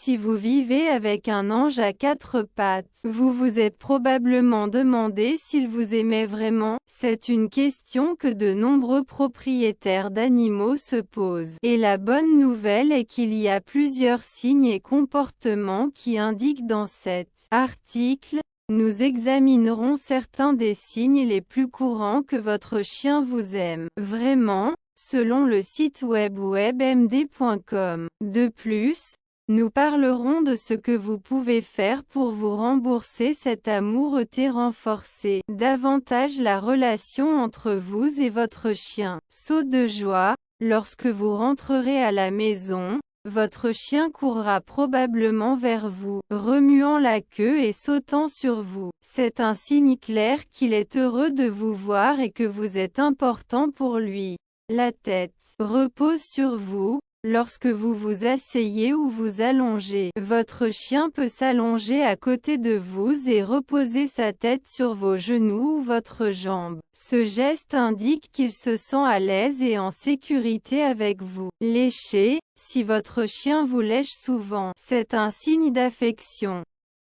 Si vous vivez avec un ange à quatre pattes, vous vous êtes probablement demandé s'il vous aimait vraiment. C'est une question que de nombreux propriétaires d'animaux se posent. Et la bonne nouvelle est qu'il y a plusieurs signes et comportements qui indiquent dans cet article. Nous examinerons certains des signes les plus courants que votre chien vous aime vraiment, selon le site web webmd.com. De plus, nous parlerons de ce que vous pouvez faire pour vous rembourser cet amour et renforcer davantage la relation entre vous et votre chien. Saut de joie, lorsque vous rentrerez à la maison, votre chien courra probablement vers vous, remuant la queue et sautant sur vous. C'est un signe clair qu'il est heureux de vous voir et que vous êtes important pour lui. La tête repose sur vous. Lorsque vous vous asseyez ou vous allongez, votre chien peut s'allonger à côté de vous et reposer sa tête sur vos genoux ou votre jambe. Ce geste indique qu'il se sent à l'aise et en sécurité avec vous. Lécher, si votre chien vous lèche souvent, c'est un signe d'affection.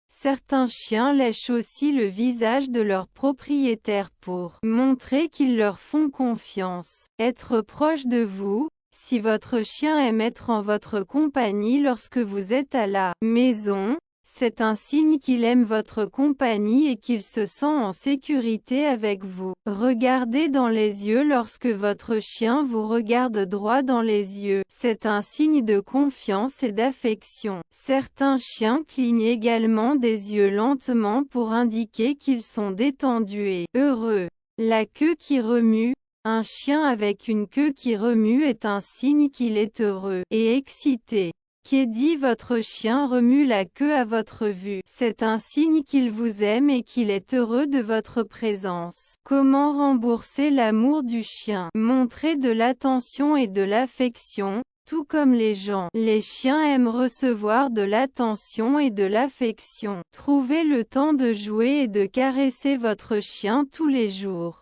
Certains chiens lèchent aussi le visage de leur propriétaire pour montrer qu'ils leur font confiance. Être proche de vous. Si votre chien aime être en votre compagnie lorsque vous êtes à la maison, c'est un signe qu'il aime votre compagnie et qu'il se sent en sécurité avec vous. Regardez dans les yeux lorsque votre chien vous regarde droit dans les yeux. C'est un signe de confiance et d'affection. Certains chiens clignent également des yeux lentement pour indiquer qu'ils sont détendus et heureux. La queue qui remue. Un chien avec une queue qui remue est un signe qu'il est heureux et excité. Qu'est-dit votre chien remue la queue à votre vue? C'est un signe qu'il vous aime et qu'il est heureux de votre présence. Comment rembourser l'amour du chien? Montrez de l'attention et de l'affection. Tout comme les gens, les chiens aiment recevoir de l'attention et de l'affection. Trouvez le temps de jouer et de caresser votre chien tous les jours.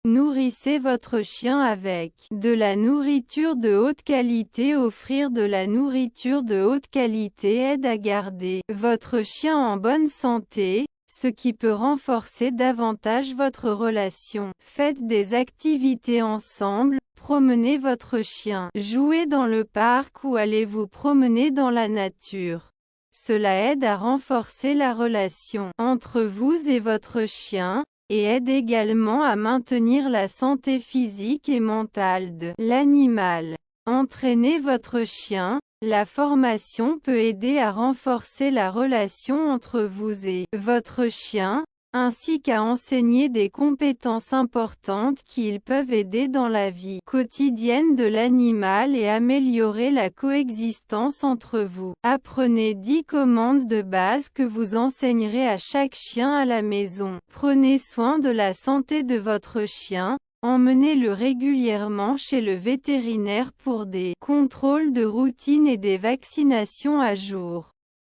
Nourrissez votre chien avec de la nourriture de haute qualité. Offrir de la nourriture de haute qualité aide à garder votre chien en bonne santé, ce qui peut renforcer davantage votre relation. Faites des activités ensemble, promenez votre chien, jouez dans le parc ou allez vous promener dans la nature. Cela aide à renforcer la relation entre vous et votre chien, et aide également à maintenir la santé physique et mentale de l'animal. Entraînez votre chien. La formation peut aider à renforcer la relation entre vous et votre chien, ainsi qu'à enseigner des compétences importantes qui peuvent aider dans la vie quotidienne de l'animal et améliorer la coexistence entre vous. Apprenez 10 commandes de base que vous enseignerez à chaque chien à la maison. Prenez soin de la santé de votre chien. Emmenez-le régulièrement chez le vétérinaire pour des contrôles de routine et des vaccinations à jour.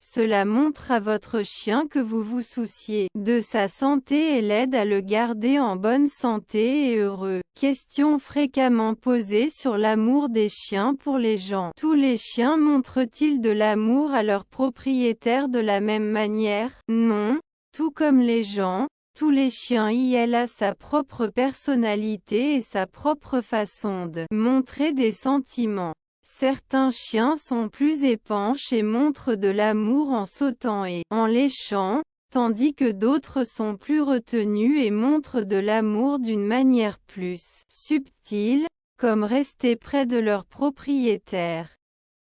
Cela montre à votre chien que vous vous souciez de sa santé et l'aide à le garder en bonne santé et heureux. Question fréquemment posée sur l'amour des chiens pour les gens. Tous les chiens montrent-ils de l'amour à leur propriétaire de la même manière? Non. Tout comme les gens, tous les chiens y ont sa propre personnalité et sa propre façon de montrer des sentiments. Certains chiens sont plus épanches et montrent de l'amour en sautant et en léchant, tandis que d'autres sont plus retenus et montrent de l'amour d'une manière plus subtile, comme rester près de leur propriétaire.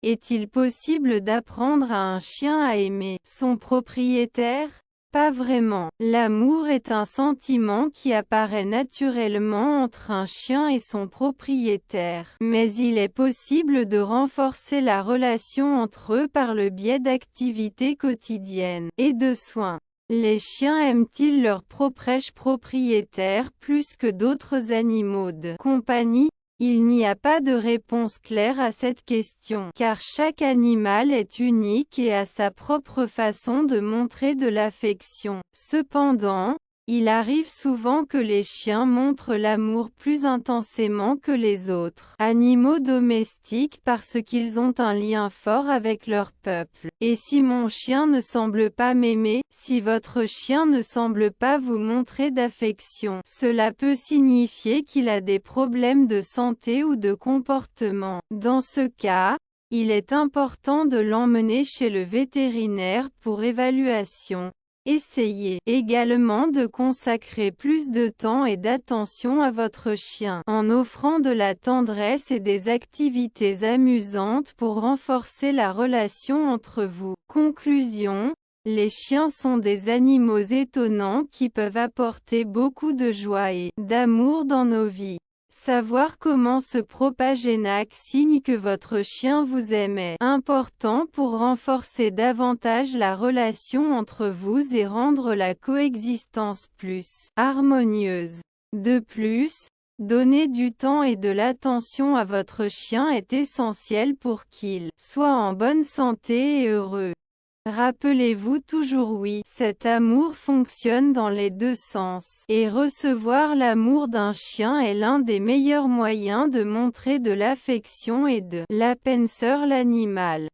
Est-il possible d'apprendre à un chien à aimer son propriétaire? Pas vraiment. L'amour est un sentiment qui apparaît naturellement entre un chien et son propriétaire. Mais il est possible de renforcer la relation entre eux par le biais d'activités quotidiennes et de soins. Les chiens aiment-ils leur propriétaire plus que d'autres animaux de compagnie? Il n'y a pas de réponse claire à cette question, car chaque animal est unique et a sa propre façon de montrer de l'affection. Cependant, Il arrive souvent que les chiens montrent l'amour plus intensément que les autres animaux domestiques parce qu'ils ont un lien fort avec leur peuple. Et si mon chien ne semble pas m'aimer, si votre chien ne semble pas vous montrer d'affection, cela peut signifier qu'il a des problèmes de santé ou de comportement. Dans ce cas, il est important de l'emmener chez le vétérinaire pour évaluation. Essayez également de consacrer plus de temps et d'attention à votre chien, en offrant de la tendresse et des activités amusantes pour renforcer la relation entre vous. Conclusion: les chiens sont des animaux étonnants qui peuvent apporter beaucoup de joie et d'amour dans nos vies. Savoir comment se propager signe que votre chien vous aime est important pour renforcer davantage la relation entre vous et rendre la coexistence plus harmonieuse. De plus, donner du temps et de l'attention à votre chien est essentiel pour qu'il soit en bonne santé et heureux. Rappelez-vous toujours oui, cet amour fonctionne dans les deux sens. Et recevoir l'amour d'un chien est l'un des meilleurs moyens de montrer de l'affection et de la peine sur l'animal.